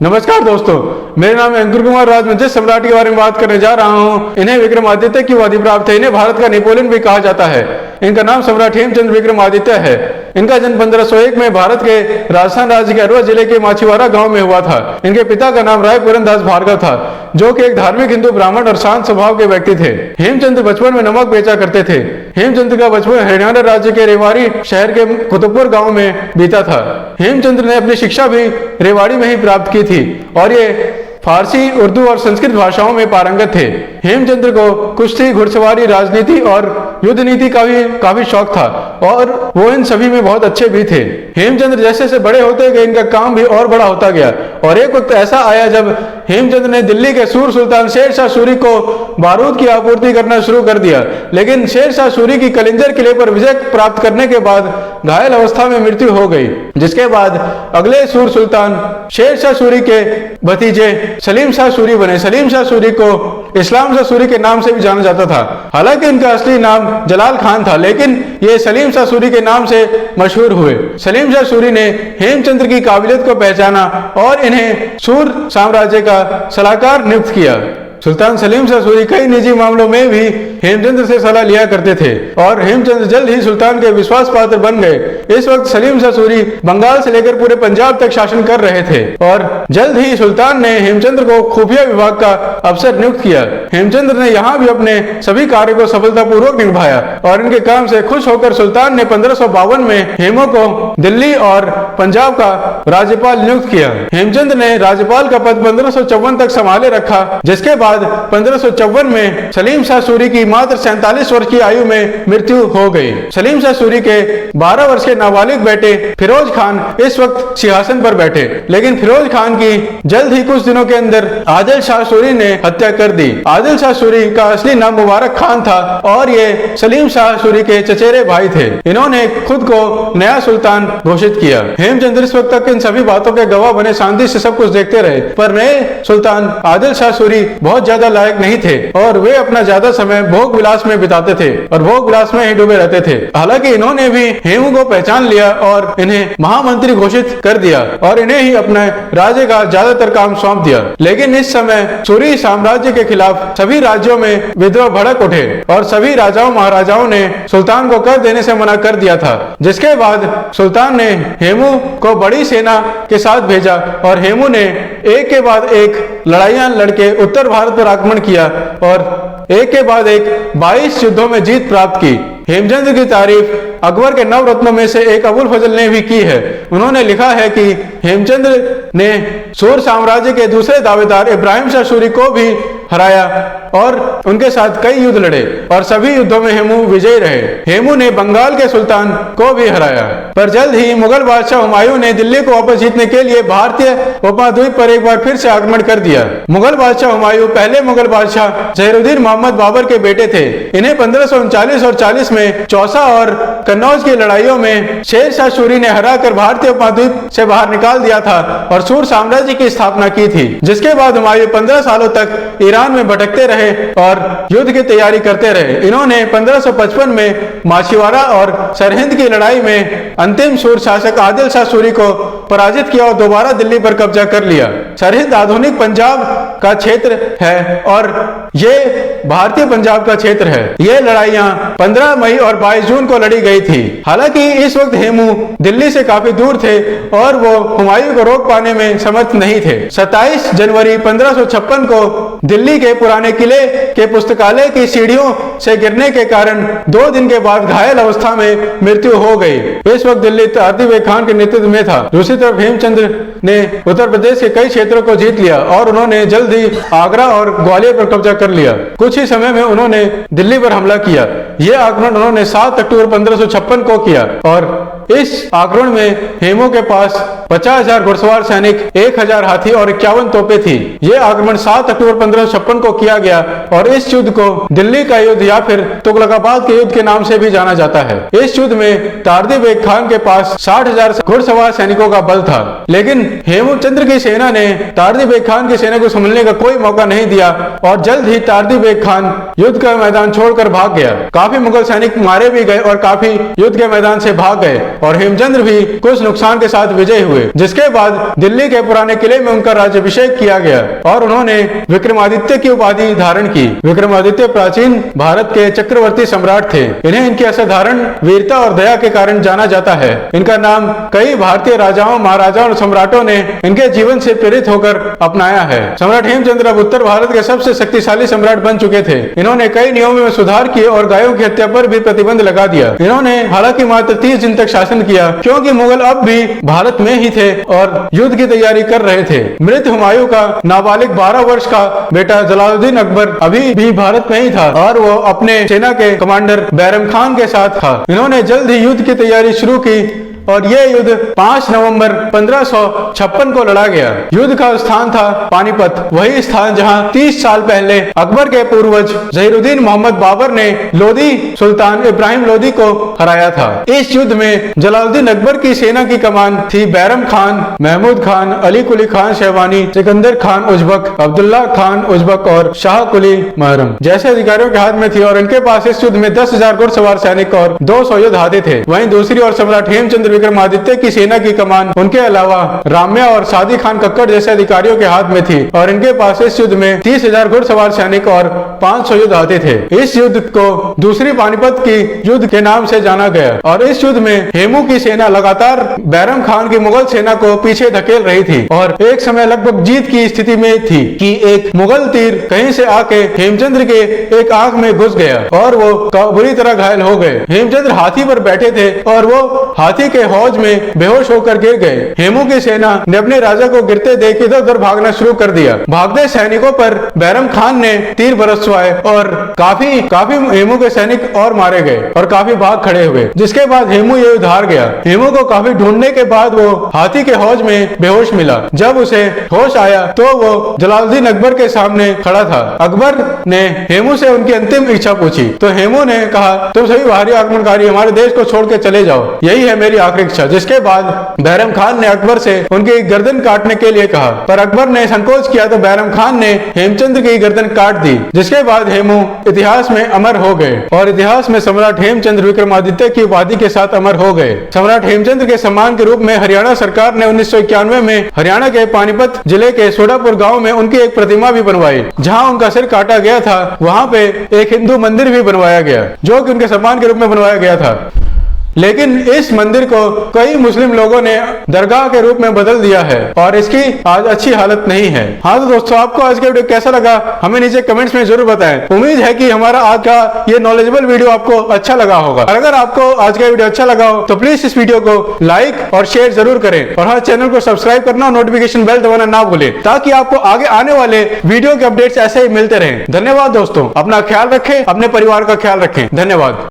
नमस्कार दोस्तों, मेरा नाम है अंकुर कुमार। आज मैं जिस सम्राट के बारे में बात करने जा रहा हूँ, इन्हें विक्रमादित्य की उपाधि प्राप्त है। इन्हें भारत का नेपोलियन भी कहा जाता है। इनका नाम सम्राट हेमचंद्र विक्रमादित्य है। इनका जन्म 1501 में भारत के राजस्थान राज्य के अरवल जिले के माछीवाड़ा गांव में हुआ था। इनके पिता का नाम राय पुरनदास भार्गव था, जो कि एक धार्मिक हिंदू ब्राह्मण और शांत स्वभाव के व्यक्ति थे। हेमचंद्र बचपन में नमक बेचा करते थे। हेमचंद्र का बचपन हरियाणा राज्य के रेवाड़ी शहर के कुतुबपुर गांव में बीता था। हेमचंद्र ने अपनी शिक्षा भी रेवाड़ी में ही प्राप्त की थी और ये फारसी, उर्दू और संस्कृत भाषाओं में पारंगत थे। हेमचंद्र को कुश्ती, घुड़सवारी, राजनीति और युद्ध नीति का भी काफी शौक था और वो इन सभी में बहुत अच्छे भी थे। हेमचंद्र जैसे जैसे बड़े होते गए, इनका काम भी और बड़ा होता गया और एक वक्त ऐसा आया जब हेमचंद्र ने दिल्ली के सूर सुल्तान शेरशाह सूरी को बारूद की आपूर्ति करना शुरू कर दिया। लेकिन शेरशाह सूरी की कलिंजर किले पर विजय प्राप्त करने के बाद घायल अवस्था में मृत्यु हो गई, जिसके बाद अगले सूर सुल्तान शेरशाह सूरी के भतीजे सलीम शाह सूरी बने। सलीम शाह सूरी को इस्लाम शाह सूरी के नाम से भी जाना जाता था। हालांकि इनका असली नाम जलाल खान था, लेकिन ये सलीम शाह सूरी के नाम से मशहूर हुए। सलीम शाह सूरी ने हेमचंद्र की काबिलियत को पहचाना और इन्हें सूर साम्राज्य का सलाहकार नियुक्त किया। सुल्तान सलीम शाह सूरी कई निजी मामलों में भी हेमचंद्र से सलाह लिया करते थे और हेमचंद्र जल्द ही सुल्तान के विश्वास पात्र बन गए। इस वक्त सलीम शाह सूरी बंगाल से लेकर पूरे पंजाब तक शासन कर रहे थे और जल्द ही सुल्तान ने हेमचंद्र को खुफिया विभाग का अफसर नियुक्त किया। हेमचंद्र ने यहाँ भी अपने सभी कार्य को सफलतापूर्वक निभाया और इनके काम से खुश होकर सुल्तान ने 1552 में हेमू को दिल्ली और पंजाब का राज्यपाल नियुक्त किया। हेमचंद्र ने राज्यपाल का पद 1554 तक संभाले रखा, जिसके बाद 1554 में सलीम शाह सूरी की मात्र 47 वर्ष की आयु में मृत्यु हो गई। सलीम शाह सूरी के 12 वर्ष के नाबालिग बेटे फिरोज खान इस वक्त सिंहासन पर बैठे, लेकिन फिरोज खान की जल्द ही कुछ दिनों के अंदर आदिल शाह सूरी ने हत्या कर दी। आदिल शाह सूरी का असली नाम मुबारक खान था और ये सलीम शाह सूरी के चचेरे भाई थे। इन्होंने खुद को नया सुल्तान घोषित किया। हेमचंद्र इस वक्त तक इन सभी बातों के गवाह बने, शांति से सब कुछ देखते रहे, पर नए सुल्तान आदिल शाह सूरी बहुत ज्यादा लायक नहीं थे और वे अपना ज्यादा समय भोग विलास में बिताते थे और भोग विलास में ही डूबे रहते थे। हालांकि इन्होंने भी हेमू को पहचान लिया और इन्हें महामंत्री घोषित कर दिया और इन्हें ही अपने राज्य का ज्यादातर काम सौंप दिया। लेकिन इस समय सूरी साम्राज्य के खिलाफ सभी राज्यों में विद्रोह भड़क उठे और सभी राजाओं महाराजाओं ने सुल्तान को कर देने से मना कर दिया था, जिसके बाद सुल्तान ने हेमू को बड़ी सेना के साथ भेजा और हेमू ने एक के बाद एक लड़ाइयां लड़के उत्तर भारत पर आक्रमण किया और एक के बाद एक 22 युद्धों में जीत प्राप्त की। हेमचंद्र की तारीफ अकबर के नवरत्नों में से एक अबुल फजल ने भी की है। उन्होंने लिखा है कि हेमचंद्र ने सूर साम्राज्य के दूसरे दावेदार इब्राहिम शाह सूरी को भी हराया और उनके साथ कई युद्ध लड़े और सभी युद्धों में हेमू विजयी रहे। हेमू ने बंगाल के सुल्तान को भी हराया, पर जल्द ही मुगल बादशाह हुमायूं ने दिल्ली को वापस जीतने के लिए भारतीय उपमहाद्वीप पर एक बार फिर से आक्रमण कर दिया। मुगल बादशाह हुमायूं पहले मुगल बादशाह जहीरुद्दीन मोहम्मद बाबर के बेटे थे। इन्हें 1539 और 40 में चौसा और कन्नौज की लड़ाइयों में शेरशाह सूरी ने हराकर भारतीय उपमहाद्वीप से बाहर निकाल दिया था और सूर साम्राज्य की स्थापना की थी। जिसके बाद हुमायूं 15 सालों तक ईरान में भटकते रहे और युद्ध की तैयारी करते रहे। इन्होंने 1555 में माछीवाड़ा और सरहिंद की लड़ाई में अंतिम सूर शासक आदिल शाह सूरी को पराजित किया और दोबारा दिल्ली पर कब्जा कर लिया। सरहिंद आधुनिक पंजाब का क्षेत्र है और ये भारतीय पंजाब का क्षेत्र है। ये लड़ाइयां 15 मई और 22 जून को लड़ी गई थी। हालांकि इस वक्त हेमू दिल्ली से काफी दूर थे और वो हुमायूं को रोक पाने में समर्थ नहीं थे। 27 जनवरी 1556 को दिल्ली के पुराने किले के पुस्तकालय की सीढ़ियों से गिरने के कारण 2 दिन के बाद घायल अवस्था में मृत्यु हो गई। इस वक्त दिल्ली तारदी बेग खान के नेतृत्व में था। दूसरी तरफ हेमचंद्र ने उत्तर प्रदेश के कई क्षेत्रों को जीत लिया और उन्होंने जल्द ही आगरा और ग्वालियर पर कब्जा कर लिया। कुछ ही समय में उन्होंने दिल्ली पर हमला किया। यह आक्रमण उन्होंने 7 अक्टूबर 1556 को किया और इस आक्रमण में हेमू के पास 50,000 घुड़सवार सैनिक, 1,000 हाथी और 51 तोपें थी। यह आक्रमण 7 अक्टूबर 1556 को किया गया और इस युद्ध को दिल्ली का युद्ध या फिर तुगलकाबाद के युद्ध के नाम से भी जाना जाता है। इस युद्ध में तारदी बेग खान के पास 60,000 घुड़सवार सैनिकों का बल था, लेकिन हेमचंद्र की सेना ने तारदी बेग खान की सेना को संभलने का कोई मौका नहीं दिया और जल्द ही तारदी बेग खान युद्ध का मैदान छोड़कर भाग गया। काफी मुगल सैनिक मारे भी गए और काफी युद्ध के मैदान से भाग गए और हेमचंद्र भी कुछ नुकसान के साथ विजयी हुए, जिसके बाद दिल्ली के पुराने किले में उनका राज्याभिषेक किया गया और उन्होंने विक्रमादित्य की उपाधि धारण की। विक्रमादित्य प्राचीन भारत के चक्रवर्ती सम्राट थे। इन्हें इनकी असाधारण वीरता और दया के कारण जाना जाता है। इनका नाम कई भारतीय राजाओं, महाराजाओं और सम्राटों ने इनके जीवन से प्रेरित होकर अपनाया है। सम्राट हेमचंद्र अब उत्तर भारत के सबसे शक्तिशाली सम्राट बन चुके थे। इन्होंने कई नियमों में सुधार किए और गायों की हत्या पर भी प्रतिबंध लगा दिया। इन्होंने हालांकि मात्र 30 दिन तक शासन किया, क्योंकि मुगल अब भी भारत में ही थे और युद्ध की तैयारी कर रहे थे। मृत हुमायूं का नाबालिग 12 वर्ष का बेटा जलालुद्दीन अकबर अभी भी भारत में ही था और वो अपने सेना के कमांडर बैरम खान के साथ था। इन्होंने जल्द ही युद्ध की तैयारी शुरू की और यह युद्ध 5 नवंबर 1556 को लड़ा गया। युद्ध का स्थान था पानीपत, वही स्थान जहां 30 साल पहले अकबर के पूर्वज जहीरुद्दीन मोहम्मद बाबर ने लोदी सुल्तान इब्राहिम लोदी को हराया था। इस युद्ध में जलालुद्दीन अकबर की सेना की कमान थी बैरम खान, महमूद खान, अली कुली खान शेरवानी, सिकंदर खान उज़्बक, अब्दुल्ला खान उज़्बक और शाह कुली महरम जैसे अधिकारियों के हाथ में थी और इनके पास इस युद्ध में 10,000 घुड़सवार सैनिक और 200 योद्धा हाथी थे। वहीं दूसरी ओर सम्राट हेमचंद्र विक्रमादित्य की सेना की कमान उनके अलावा राम्या और सादी खान कक्कड़ जैसे अधिकारियों के हाथ में थी और इनके पास इस युद्ध में 30,000 घुड़सवार सैनिक और 500 युद्ध हाथी थे। इस युद्ध को दूसरी पानीपत की युद्ध के नाम से जाना गया और इस युद्ध में हेमू की सेना लगातार बैरम खान की मुगल सेना को पीछे धकेल रही थी और एक समय लगभग जीत की स्थिति में थी कि एक मुगल तीर कहीं से आके हेमचंद्र के एक आंख में घुस गया और वो बुरी तरह घायल हो गए। हेमचंद्र हाथी पर बैठे थे और वो हाथी के हौज में बेहोश होकर गिर गए। हेमू की सेना ने अपने राजा को गिरते देख इधर उधर भागना शुरू कर दिया। भागते सैनिकों पर बैरम खान ने तीर बरसवाए और काफी हेमू के सैनिक और मारे गए और काफी भाग खड़े हुए, जिसके बाद हेमू ये हार गया। हेमू को काफी ढूंढने के बाद वो हाथी के हौज में बेहोश मिला। जब उसे होश आया तो वो जलालुद्दीन अकबर के सामने खड़ा था। अकबर ने हेमू से उनकी अंतिम इच्छा पूछी तो हेमू ने कहा, तुम सभी बाहरी आक्रमणकारी हमारे देश को छोड़ के चले जाओ, यही है मेरी आखिरी इच्छा। जिसके बाद बैरम खान ने अकबर से उनकी गर्दन काटने के लिए कहा, पर अकबर ने संकोच किया तो बैरम खान ने हेमचंद्र की गर्दन काट दी। जिसके बाद हेमू इतिहास में अमर हो गए और इतिहास में सम्राट हेमचंद्र विक्रमादित्य की उपाधि के साथ अमर हो गए। सम्राट हेमचंद्र के सम्मान के रूप में हरियाणा सरकार ने 1991 में हरियाणा के पानीपत जिले के सोडापुर गाँव में उनकी एक प्रतिमा भी बनवाई। जहाँ उनका सिर काटा गया था वहाँ पे एक हिंदू मंदिर भी बनवाया गया जो कि उनके सम्मान के रूप में बनवाया गया था। लेकिन इस मंदिर को कई मुस्लिम लोगों ने दरगाह के रूप में बदल दिया है और इसकी आज अच्छी हालत नहीं है। हाँ तो दोस्तों, आपको आज का वीडियो कैसा लगा हमें नीचे कमेंट्स में जरूर बताएं। उम्मीद है कि हमारा आज का ये नॉलेजेबल वीडियो आपको अच्छा लगा होगा। और अगर आपको आज का वीडियो अच्छा लगा हो तो प्लीज इस वीडियो को लाइक और शेयर जरूर करें और हाँ, चैनल को सब्सक्राइब करना और नोटिफिकेशन बेल दबाना ना भूलें, ताकि आपको आगे आने वाले वीडियो के अपडेट्स ऐसे ही मिलते रहें। धन्यवाद दोस्तों, अपना ख्याल रखें, अपने परिवार का ख्याल रखें। धन्यवाद।